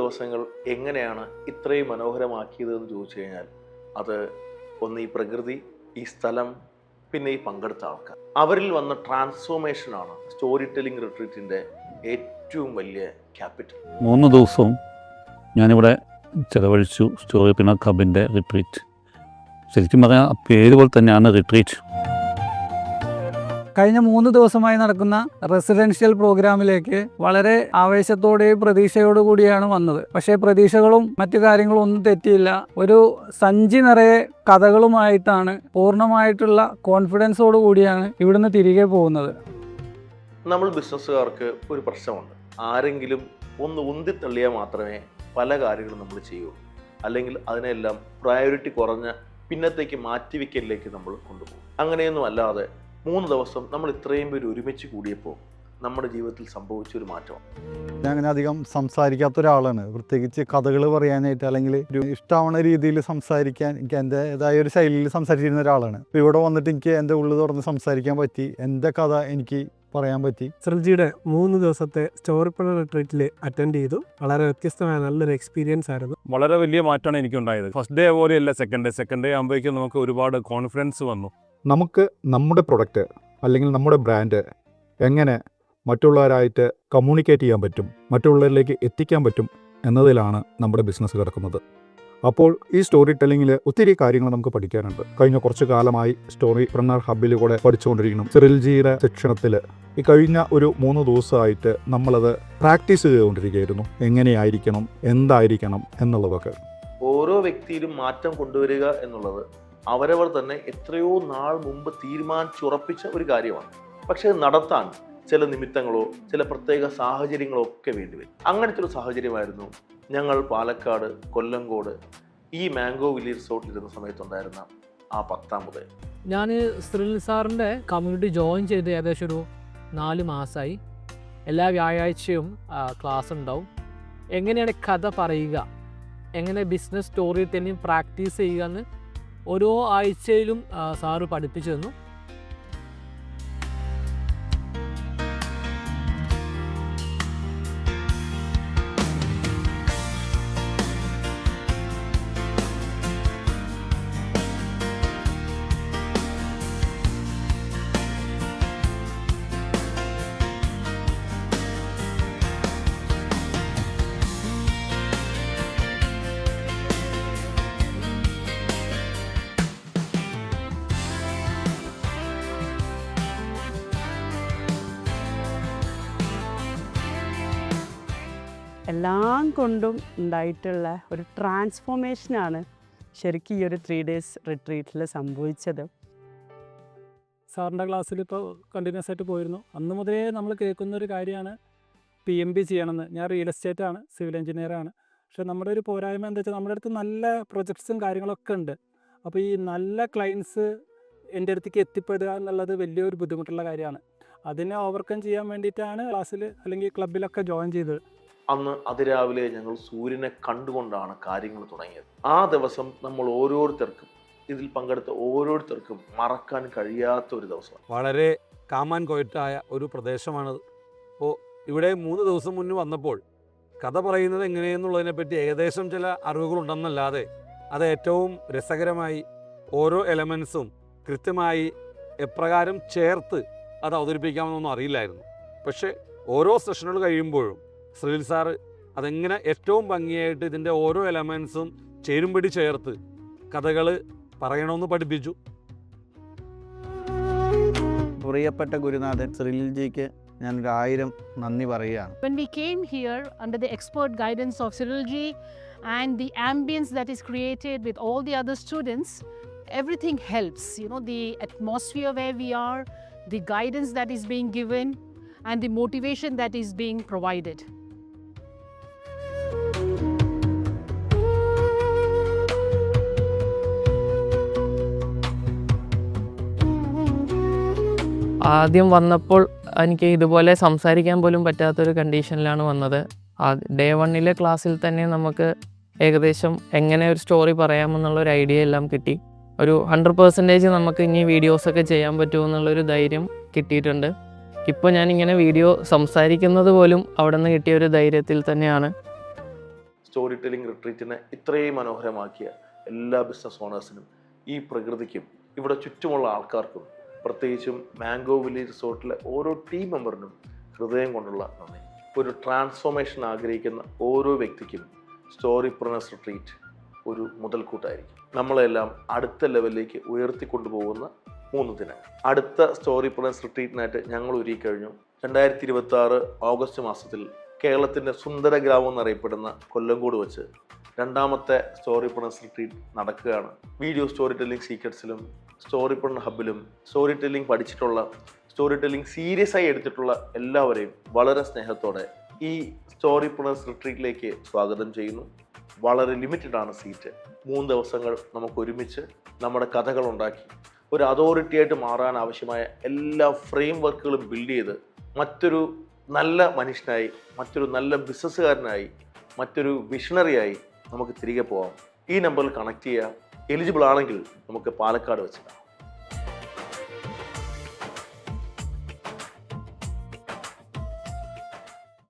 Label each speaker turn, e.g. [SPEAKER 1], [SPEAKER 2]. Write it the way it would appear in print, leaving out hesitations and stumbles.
[SPEAKER 1] ദിവസങ്ങൾ എങ്ങനെയാണ് ഇത്രയും മനോഹരമാക്കിയതെന്ന് ചോദിച്ചു കഴിഞ്ഞാൽ അത് ഒന്ന് ഈ പ്രകൃതി, ഈ സ്ഥലം, പിന്നെ ഈ പങ്കെടുത്ത ആൾക്കാർ, അവരിൽ വന്ന ട്രാൻസ്ഫോർമേഷനാണ് സ്റ്റോറി ടെല്ലിംഗ് റിട്രീറ്റിൻ്റെ ഏറ്റവും വലിയ ക്യാപിറ്റൽ.
[SPEAKER 2] 3 ദിവസവും ഞാനിവിടെ ചിലവഴിച്ചു. സ്റ്റോറി പിന്നർ ഹബിൻ്റെ റിട്രീറ്റ്. ശരിക്കും പറഞ്ഞാൽ പേര് പോലെ തന്നെയാണ് റിട്രീറ്റ്.
[SPEAKER 3] കഴിഞ്ഞ 3 ദിവസമായി നടക്കുന്ന റെസിഡൻഷ്യൽ പ്രോഗ്രാമിലേക്ക് വളരെ ആവേശത്തോടെയും പ്രതീക്ഷയോടു കൂടിയാണ് വന്നത്. പക്ഷേ പ്രതീക്ഷകളും മറ്റു കാര്യങ്ങളും ഒന്നും തെറ്റിയില്ല. ഒരു സഞ്ചി നിറയെ കഥകളുമായിട്ടാണ്, പൂർണ്ണമായിട്ടുള്ള കോൺഫിഡൻസോടു കൂടിയാണ് ഇവിടുന്ന് തിരികെ പോകുന്നത്.
[SPEAKER 1] നമ്മൾ ബിസിനസ്സുകാർക്ക് ഒരു പ്രശ്നമുണ്ട്. ആരെങ്കിലും ഒന്ന് ഉന്തിത്തള്ളിയാൽ മാത്രമേ പല കാര്യങ്ങളും നമ്മൾ ചെയ്യൂ. അല്ലെങ്കിൽ അതിനെല്ലാം പ്രയോറിറ്റി കുറഞ്ഞ പിന്നത്തേക്ക് മാറ്റിവെക്കലിലേക്ക് നമ്മൾ കൊണ്ടുപോകും. അങ്ങനെയൊന്നും അല്ലാതെ 3 ദിവസം നമ്മൾ ഇത്രയും പേര് ഒരുമിച്ച് കൂടിയപ്പോൾ നമ്മുടെ ജീവിതത്തിൽ സംഭവിച്ചൊരു മാറ്റമാണ്.
[SPEAKER 4] ഞാൻ അങ്ങനെ അധികം സംസാരിക്കാത്ത ഒരാളാണ്. പ്രത്യേകിച്ച് കഥകൾ പറയാനായിട്ട് അല്ലെങ്കിൽ ഒരു ഇഷ്ടമാവുന്ന രീതിയിൽ സംസാരിക്കാൻ എനിക്ക് എൻ്റെതായ ഒരു ശൈലിയിൽ സംസാരിച്ചിരുന്ന ഒരാളാണ്. ഇപ്പോൾ ഇവിടെ വന്നിട്ട് എനിക്ക് എൻ്റെ ഉള്ളിൽ തുറന്ന് സംസാരിക്കാൻ പറ്റി. എൻ്റെ കഥ എനിക്ക് പറയാൻ പറ്റി.
[SPEAKER 5] ശ്രീജിയുടെ 3 ദിവസത്തെ സ്റ്റോറി ടെല്ലിംഗ് റിട്രീറ്റിൽ അറ്റൻഡ് ചെയ്തു. വളരെ വ്യത്യസ്തമായ നല്ലൊരു എക്സ്പീരിയൻസ് ആയിരുന്നു.
[SPEAKER 6] വളരെ വലിയ മാറ്റമാണ് എനിക്കുണ്ടായത്. ഫസ്റ്റ് ഡേ പോലെയല്ല സെക്കൻഡ് ഡേ ആകുമ്പോഴേക്കും നമുക്ക് ഒരുപാട് കോൺഫിഡൻസ് വന്നു.
[SPEAKER 7] നമുക്ക് നമ്മുടെ പ്രൊഡക്റ്റ് അല്ലെങ്കിൽ നമ്മുടെ ബ്രാൻഡ് എങ്ങനെ മറ്റുള്ളവരായിട്ട് കമ്മ്യൂണിക്കേറ്റ് ചെയ്യാൻ പറ്റും, മറ്റുള്ളവരിലേക്ക് എത്തിക്കാൻ പറ്റും എന്നതിലാണ് നമ്മുടെ ബിസിനസ് കിടക്കുന്നത്. അപ്പോൾ ഈ സ്റ്റോറി ടെല്ലിങ്ങിൽ ഒത്തിരി കാര്യങ്ങൾ നമുക്ക് പഠിക്കാനുണ്ട്. കഴിഞ്ഞ കുറച്ച് കാലമായി സ്റ്റോറി ടെല്ലിംഗ് ഹബിൽ കൂടെ പഠിച്ചുകൊണ്ടിരിക്കണം. സിറിൽജിയുടെ ശിക്ഷണത്തിൽ ഈ കഴിഞ്ഞ ഒരു 3 ദിവസമായിട്ട് നമ്മളത് പ്രാക്ടീസ് ചെയ്തുകൊണ്ടിരിക്കുകയായിരുന്നു. എങ്ങനെയായിരിക്കണം, എന്തായിരിക്കണം എന്നുള്ളതൊക്കെ.
[SPEAKER 1] ഓരോ വ്യക്തിയിലും മാറ്റം കൊണ്ടുവരിക എന്നുള്ളത് അവരവർ തന്നെ എത്രയോ നാൾ മുമ്പ് തീരുമാനിച്ചുറപ്പിച്ച ഒരു കാര്യമാണ്. പക്ഷേ അത് നടത്താൻ ചില നിമിത്തങ്ങളോ ചില പ്രത്യേക സാഹചര്യങ്ങളോ ഒക്കെ വേണ്ടിവരും. അങ്ങനത്തെ ഒരു സാഹചര്യമായിരുന്നു ഞങ്ങൾ പാലക്കാട് കൊല്ലങ്കോട് ഈ മാംഗോ വില്ലി റിസോർട്ടിലിരുന്ന സമയത്തുണ്ടായിരുന്ന ആ 10-ാം മുതൽ.
[SPEAKER 8] ഞാൻ ശ്രീൽ സാറിൻ്റെ കമ്മ്യൂണിറ്റി ജോയിൻ ചെയ്ത് ഏകദേശം ഒരു 4 മാസമായി. എല്ലാ വ്യാഴാഴ്ചയും ക്ലാസ് ഉണ്ടാവും. എങ്ങനെയാണ് കഥ പറയുക, എങ്ങനെ ബിസിനസ് സ്റ്റോറി ടെല്ലിംഗ് പ്രാക്ടീസ് ചെയ്യുക എന്ന് ഓരോ ആഴ്ചയിലും സാറ് പഠിപ്പിച്ചു തന്നു.
[SPEAKER 9] എല്ലാം കൊണ്ടും ഉണ്ടായിട്ടുള്ള ഒരു ട്രാൻസ്ഫോർമേഷനാണ് ശരിക്കും ഈ ഒരു 3 ഡേയ്സ് റിട്രീറ്റിൽ സംഭവിച്ചത്.
[SPEAKER 5] സാറിൻ്റെ ക്ലാസ്സിൽ ഇപ്പോൾ കണ്ടിന്യൂസ് ആയിട്ട് പോയിരുന്നു. അന്ന് മുതലേ നമ്മൾ കേൾക്കുന്നൊരു കാര്യമാണ് PMB ചെയ്യണമെന്ന്. ഞാൻ റിയൽ എസ്റ്റേറ്റാണ്, സിവിൽ എഞ്ചിനീയറാണ്. പക്ഷേ നമ്മുടെ ഒരു പോരായ്മ എന്താ വെച്ചാൽ നമ്മുടെ അടുത്ത് നല്ല പ്രൊജക്ട്സും കാര്യങ്ങളൊക്കെ ഉണ്ട്. അപ്പോൾ ഈ നല്ല ക്ലയൻസ് എൻ്റെ അടുത്തേക്ക് എത്തിപ്പെടുക എന്നുള്ളത് വലിയൊരു ബുദ്ധിമുട്ടുള്ള കാര്യമാണ്. അതിനെ ഓവർകം ചെയ്യാൻ വേണ്ടിയിട്ടാണ് ക്ലാസ്സിൽ അല്ലെങ്കിൽ ക്ലബിലൊക്കെ ജോയിൻ ചെയ്തത്.
[SPEAKER 1] അന്ന് അതിരാവിലെ ഞങ്ങൾ സൂര്യനെ കണ്ടുകൊണ്ടാണ് കാര്യങ്ങൾ തുടങ്ങിയത്. ആ ദിവസം നമ്മൾ ഓരോരുത്തർക്കും, ഇതിൽ പങ്കെടുത്ത ഓരോരുത്തർക്കും മറക്കാൻ കഴിയാത്ത ഒരു ദിവസമാണ്.
[SPEAKER 10] വളരെ കാമാൻ കോയറ്റായ ഒരു പ്രദേശമാണത്. അപ്പോൾ ഇവിടെ 3 ദിവസം മുന്നേ വന്നപ്പോൾ കഥ പറയുന്നത് എങ്ങനെയെന്നുള്ളതിനെപ്പറ്റി ഏകദേശം ചില അറിവുകളുണ്ടെന്നല്ലാതെ അത് ഏറ്റവും രസകരമായി ഓരോ എലമെൻസും കൃത്യമായി എപ്രകാരം ചേർത്ത് അത് അവതരിപ്പിക്കാമെന്നൊന്നും അറിയില്ലായിരുന്നു. പക്ഷേ ഓരോ സെഷനുകൾ കഴിയുമ്പോഴും ശ്രീൽ സാറ് അതെങ്ങനെ ഏറ്റവും ഭംഗിയായിട്ട് ഇതിൻ്റെ ഓരോ എലമെൻസും ചേരുംപടി ചേർത്ത് കഥകൾ പറയണമെന്ന് പഠിപ്പിച്ചു.
[SPEAKER 4] പ്രിയപ്പെട്ട ഗുരുനാഥൻ ശ്രീൽജിക്ക് ഞാൻ 1000 നന്ദി പറയുകയാണ്.
[SPEAKER 11] When we came here under the expert guidance of Cyrilji and the ambience that is created with all the other students, everything helps. You know, the atmosphere where we are, the guidance that is being given, and the motivation that is being provided.
[SPEAKER 8] ആദ്യം വന്നപ്പോൾ എനിക്ക് ഇതുപോലെ സംസാരിക്കാൻ പോലും പറ്റാത്തൊരു കണ്ടീഷനിലാണ് വന്നത്. Day 1 ക്ലാസ്സിൽ തന്നെ നമുക്ക് ഏകദേശം എങ്ങനെ ഒരു സ്റ്റോറി പറയാമെന്നുള്ളൊരു ഐഡിയ എല്ലാം കിട്ടി. ഒരു 100% നമുക്ക് ഇനി വീഡിയോസൊക്കെ ചെയ്യാൻ പറ്റുമെന്നുള്ളൊരു ധൈര്യം കിട്ടിയിട്ടുണ്ട്. ഇപ്പോൾ ഞാനിങ്ങനെ വീഡിയോ സംസാരിക്കുന്നത് പോലും അവിടെ നിന്ന് കിട്ടിയ ഒരു ധൈര്യത്തിൽ തന്നെയാണ്.
[SPEAKER 1] സ്റ്റോറി ടെല്ലിംഗ് റിട്രീറ്റിനെ ഇത്രയും മനോഹരമാക്കിയ എല്ലാ ബിസിനസ് ഓണേഴ്സിനും ഈ പ്രകൃതിക്കും ഇവിടെ ചുറ്റുമുള്ള ആൾക്കാർക്കും പ്രത്യേകിച്ചും മാംഗോ വില്ലേജ് റിസോർട്ടിലെ ഓരോ ടീം മെമ്പറിനും ഹൃദയം കൊണ്ടുള്ള നന്ദി. ഒരു ട്രാൻസ്ഫോർമേഷൻ ആഗ്രഹിക്കുന്ന ഓരോ വ്യക്തിക്കും സ്റ്റോറിപ്രനേഴ്സ് റിട്രീറ്റ് ഒരു മുതൽക്കൂട്ടായിരിക്കും. നമ്മളെല്ലാം അടുത്ത ലെവലിലേക്ക് ഉയർത്തിക്കൊണ്ടുപോകുന്ന 3 ദിനങ്ങൾ. അടുത്ത സ്റ്റോറിപ്രനേഴ്സ് റിട്രീറ്റിനായിട്ട് ഞങ്ങൾ ഒരുക്കിക്കഴിഞ്ഞു. 2026 ഓഗസ്റ്റ് മാസത്തിൽ കേരളത്തിൻ്റെ സുന്ദര ഗ്രാമം എന്നറിയപ്പെടുന്ന കൊല്ലങ്കോട് വെച്ച് 2ാമത്തെ സ്റ്റോറിപ്രനേഴ്സ് റിട്രീറ്റ് നടക്കുകയാണ്. വീഡിയോ സ്റ്റോറി ടെല്ലിംഗ് സീക്രട്സിലും സ്റ്റോറിപ്രനർ ഹബിലും സ്റ്റോറി ടെല്ലിംഗ് പഠിച്ചിട്ടുള്ള, സ്റ്റോറി ടെല്ലിംഗ് സീരിയസ് ആയി എടുത്തിട്ടുള്ള എല്ലാവരെയും വളരെ സ്നേഹത്തോടെ ഈ സ്റ്റോറിപ്രനേഴ്സ് റിട്രീറ്റിലേക്ക് സ്വാഗതം ചെയ്യുന്നു. വളരെ ലിമിറ്റഡാണ് സീറ്റ്. 3 ദിവസങ്ങൾ നമുക്ക് ഒരുമിച്ച് നമ്മുടെ കഥകൾ ഉണ്ടാക്കി ഒരു അതോറിറ്റി ആയിട്ട് മാറാൻ ആവശ്യമായ എല്ലാ ഫ്രെയിം വർക്കുകളും ബിൽഡ് ചെയ്ത് മറ്റൊരു നല്ല മനുഷ്യനായി, മറ്റൊരു നല്ല ബിസിനസ്സുകാരനായി, മറ്റൊരു വിഷണറിയായി നമുക്ക് തിരികെ പോകാം. ഈ നമ്പറിൽ കണക്ട് ചെയ്യുക. എലിജിബിൾ ആണെങ്കിൽ നമുക്ക് പാലക്കാട് വെച്ചിടാം.